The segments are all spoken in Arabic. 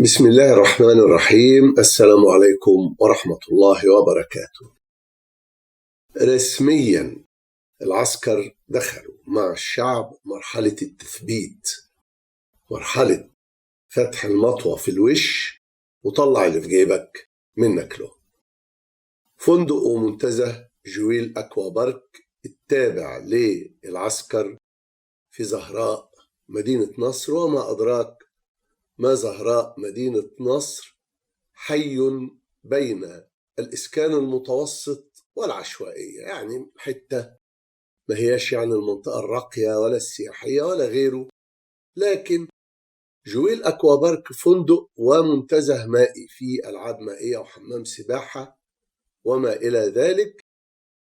بسم الله الرحمن الرحيم. السلام عليكم ورحمة الله وبركاته. رسميا العسكر دخلوا مع الشعب مرحلة التثبيت، مرحلة فتح المطوة في الوش وطلع اللي في جيبك منك له. فندق ومنتزه جويل أكوا بارك التابع للعسكر في زهراء مدينة نصر، وما أدراك ما زهراء مدينة نصر، حي بين الإسكان المتوسط والعشوائية، يعني حتة ما هياش يعني المنطقة الراقية ولا السياحية ولا غيره، لكن جويل أكوا بارك فندق ومنتزه مائي فيه ألعاب مائية وحمام سباحة وما إلى ذلك.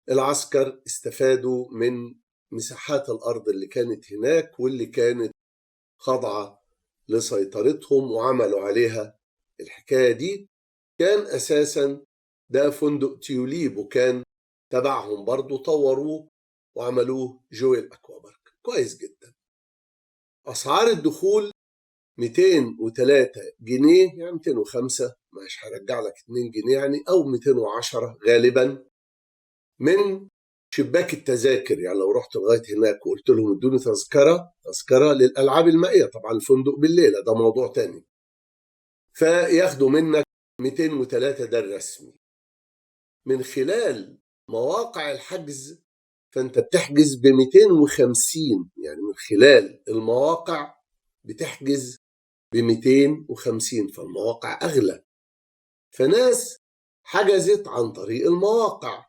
العسكر استفادوا من مساحات الأرض اللي كانت هناك واللي كانت خاضعة لسيطرتهم وعملوا عليها الحكاية دي. كان أساسا ده فندق تيوليب وكان تبعهم برضو، طوروه وعملوه جويل أكوا بارك. كويس جدا. أسعار الدخول 203 جنيه، يعني 205، مش هرجع لك 2 جنيه يعني، أو 210 غالبا من شباك التذاكر. يعني لو رحت لغاية هناك وقلت لهم ادوني تذكرة للألعاب المائية، طبعا الفندق بالليلة ده موضوع تاني، فياخدوا منك 203. ده الرسمي. من خلال مواقع الحجز فانت بتحجز ب 250، يعني من خلال المواقع بتحجز ب 250، فالمواقع اغلى، فناس حجزت عن طريق المواقع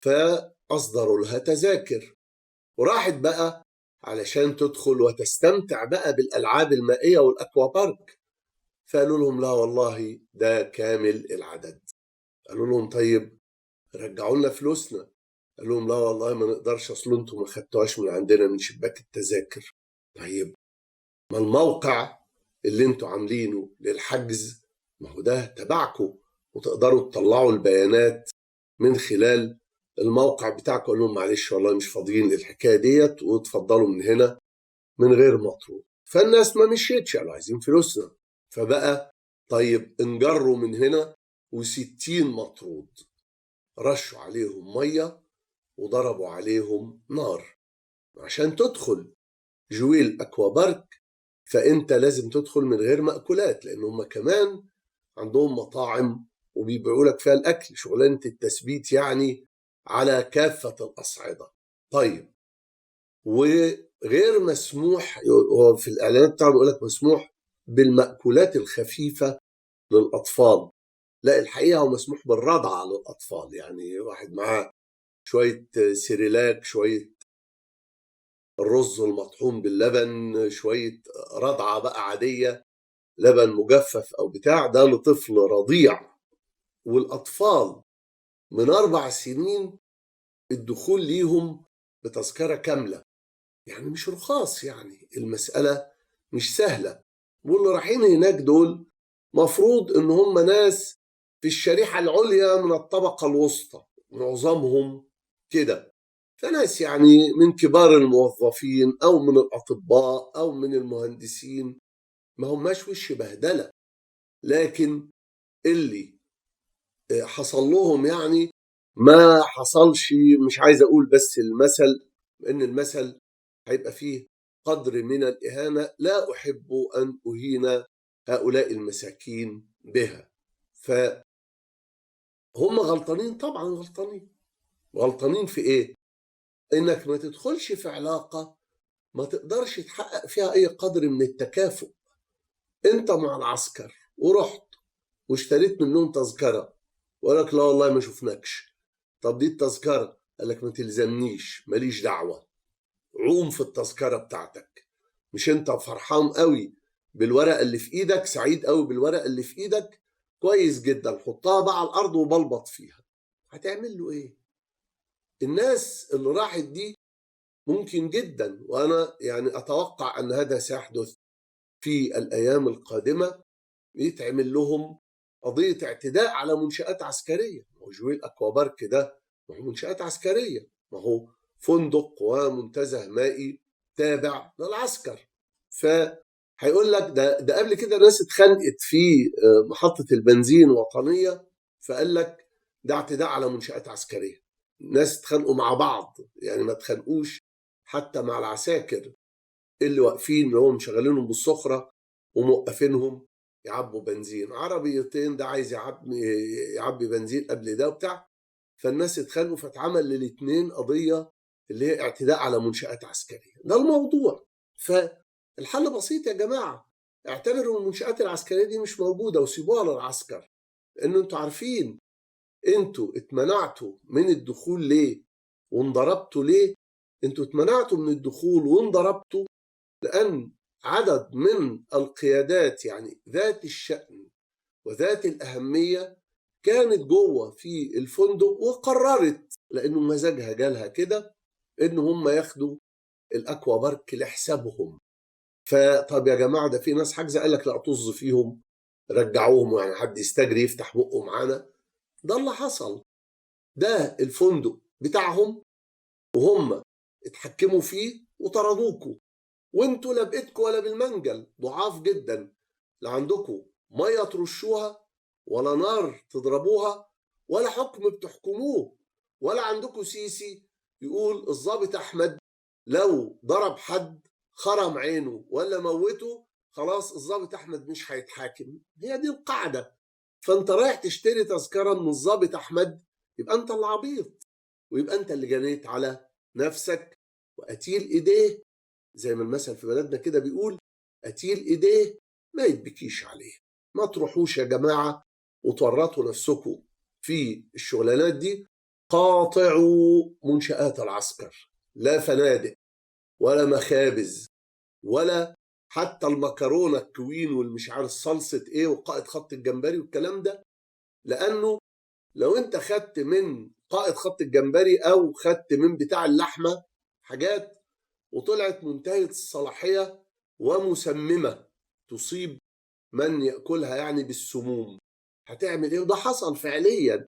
فاصدروا لها تذاكر وراحت بقى علشان تدخل وتستمتع بقى بالالعاب المائيه والاكوا بارك. فقالوا لهم لا والله ده كامل العدد. قالوا لهم طيب رجعوا لنا فلوسنا. قال لهم لا والله ما نقدرش، اصل انتم ما خدتوهاش من عندنا من شباك التذاكر. طيب ما الموقع اللي انتم عاملينه للحجز ما هو ده تبعكم وتقدروا تطلعوا البيانات من خلال الموقع بتاعكم. قال لهم معلش والله مش فاضيين للحكايه ديت وتفضلوا من هنا من غير مطلوب. فالناس ما مشيتش، قالوا عايزين فلوسنا. فبقى طيب انجروا من هنا و60 مطرود، رشوا عليهم ميه وضربوا عليهم نار. عشان تدخل جويل أكوا بارك فأنت لازم تدخل من غير مأكولات، لأن هم كمان عندهم مطاعم وبيبيعوا لك فيها الأكل، شغلانة التثبيت يعني على كافة الأصعدة. طيب وغير مسموح، وفي الإعلانات بتاعهم يقول لك مسموح بالمأكولات الخفيفة للأطفال. لا الحقيقة هو مسموح بالرضعة للأطفال، يعني واحد معاه شوية سيريلاك، شوية الرز المطحون باللبن، شوية رضعة بقى عادية، لبن مجفف أو بتاع، ده لطفل رضيع. والأطفال من 4 سنين الدخول ليهم بتذكرة كاملة، يعني مش رخاص، يعني المسألة مش سهلة. واللي رايحين هناك دول مفروض إن هم ناس في الشريحة العليا من الطبقة الوسطى، معظمهم كده، فناس يعني من كبار الموظفين أو من الأطباء أو من المهندسين، ما هماش وش بهدلة. لكن اللي حصل لهم يعني ما حصلش، مش عايز أقول بس المثل، لأن المثل هيبقى فيه قدر من الإهانة، لا أحب أن أهين هؤلاء المساكين بها. فهم غلطانين، طبعا غلطانين. غلطانين في إيه؟ إنك ما تدخلش في علاقة ما تقدرش تحقق فيها أي قدر من التكافؤ. أنت مع العسكر ورحت واشتريت منهم تذكرة وقال لك لا والله ما شفناكش. طب دي التذكرة، قال لك ما تلزمنيش، ماليش دعوة، عوم في التذكرة بتاعتك. مش أنت فرحان قوي بالورقة اللي في إيدك، سعيد قوي بالورقة اللي في إيدك، كويس جدا، حطها بقى على الأرض وبلبط فيها. هتعمل له إيه؟ الناس اللي راحت دي ممكن جدا، وأنا يعني أتوقع أن هذا سيحدث في الأيام القادمة، يتعمل لهم قضية اعتداء على منشآت عسكرية. ما هو جويل أكوا بارك ده ما هو منشآت عسكرية، ما هو فندق ومنتزه مائي تابع للعسكر، هيقول لك ده قبل كده ناس اتخانقت في محطة البنزين وطنية، فقال لك ده اعتداء على منشآت عسكرية. ناس اتخانقوا مع بعض، يعني ما اتخانقوش حتى مع العساكر اللي واقفين، اللي هم مشغلينهم بالصخرة وموقفينهم يعبوا بنزين، عربيتين ده عايز يعبي بنزين قبل ده وبتاع، فالناس اتخانقوا فاتعمل للاتنين قضية اللي هي اعتداء على منشآت عسكرية. ده الموضوع. فالحل بسيط يا جماعة، اعتبروا المنشآت العسكرية دي مش موجودة وسيبوها للعسكر، لأن انتوا عارفين انتوا اتمنعتوا من الدخول ليه وانضربتوا ليه. انتوا اتمنعتوا من الدخول وانضربتوا لأن عدد من القيادات يعني ذات الشأن وذات الأهمية كانت جوه في الفندق، وقررت لأنه مزاجها جالها كده إن هم ياخدوا الأكوا بارك لحسابهم. فطب يا جماعة ده في ناس حاجزة، قال لك لا طز فيهم رجعوهم، يعني حد يستجري يفتح بقه معانا. ده اللي حصل، ده الفندق بتاعهم وهم اتحكموا فيه وطردوكوا، وانتوا لا بايدكم ولا بالمنجل، ضعاف جدا، لا عندكم ميه ترشوها ولا نار تضربوها ولا حكم بتحكموه، ولا عندكم سيسي يقول الضابط احمد لو ضرب حد خرم عينه ولا موته خلاص الضابط احمد مش هيتحاكم. هي دي القاعده. فانت رايح تشتري تذكره من الضابط احمد، يبقى انت اللي عبيط، ويبقى انت اللي جنيت على نفسك وقتيل ايديه، زي ما المثل في بلدنا كده بيقول قتيل ايديه ما يتبكيش عليه. ما تروحوش يا جماعه وتورطوا نفسكم في الشغلانات دي. قاطعوا منشآت العسكر، لا فنادق ولا مخابز ولا حتى المكرونه الكوين والمش عارف صلصه ايه وقائد خط الجمبري والكلام ده، لانه لو انت خدت من قائد خط الجمبري او خدت من بتاع اللحمه حاجات وطلعت منتهية الصلاحية ومسممة تصيب من يأكلها يعني بالسموم، هتعمل ايه؟ وده حصل فعليا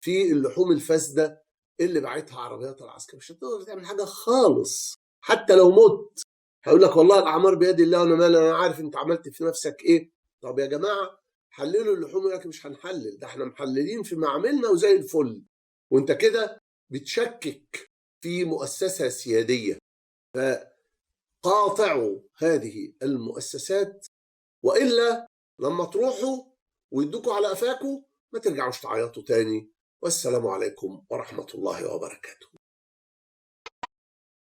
في اللحوم الفاسدة اللي باعتها عربيات العسكر. مش هتقدر تعمل حاجة خالص حتى لو مت. هيقول لك والله الأعمار بيد الله وانا مالي، انا عارف انت عملت في نفسك ايه. طب يا جماعة حللوا اللحوم. يقول لك مش هنحلل، ده احنا محللين في معاملنا وزي الفل، وانت كده بتشكك في مؤسسة سيادية. فقاطعوا هذه المؤسسات، وإلا لما تروحوا ويدوكوا على قفاكوا ما ترجعوش تعيطوا تاني. والسلام عليكم ورحمة الله وبركاته.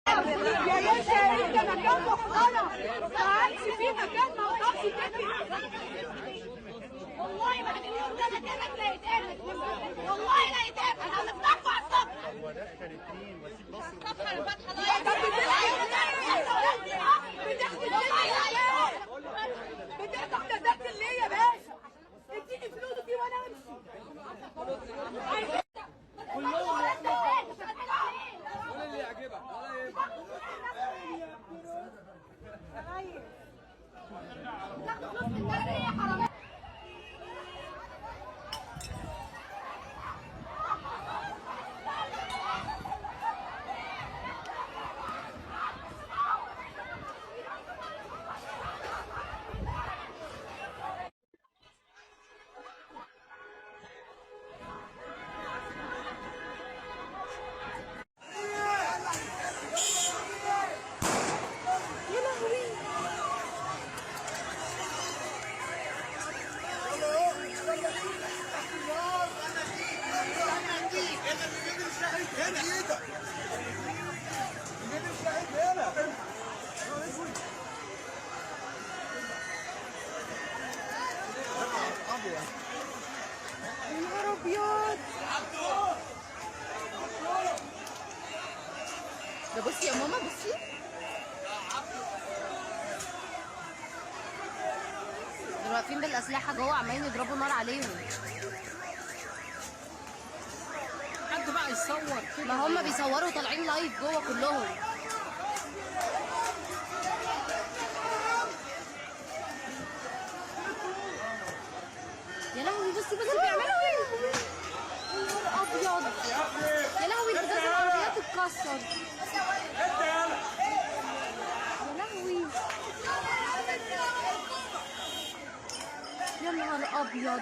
يا باشا انت مكان محترم، ما عادش في مكان ما وقفش فيه. والله بعد اليوم ده مكانك لا يتقابل، والله لا يتقابل، هنفتحكوا على الصبح. هو دخل اتنين واسيب مصر الفتحه بتفتح تذاكر ليه يا باشا؟ اديني فلوسي وانا امشي. قول اللي يعجبك. يا نهار ابيض، ده بصي يا ماما بصي، دول واقفين بالاسلحه جوه عمالين يضربوا نار عليهم. حد بقى يصور كده، ما هم بيصوروا طالعين لايف جوه كلهم. يا لهوي بصي بصي بيعملوا ايه؟ يا نهار ابيض، يا لهوي البوتاجاز العربيات اتكسر. يا لهوي يا نهار ابيض.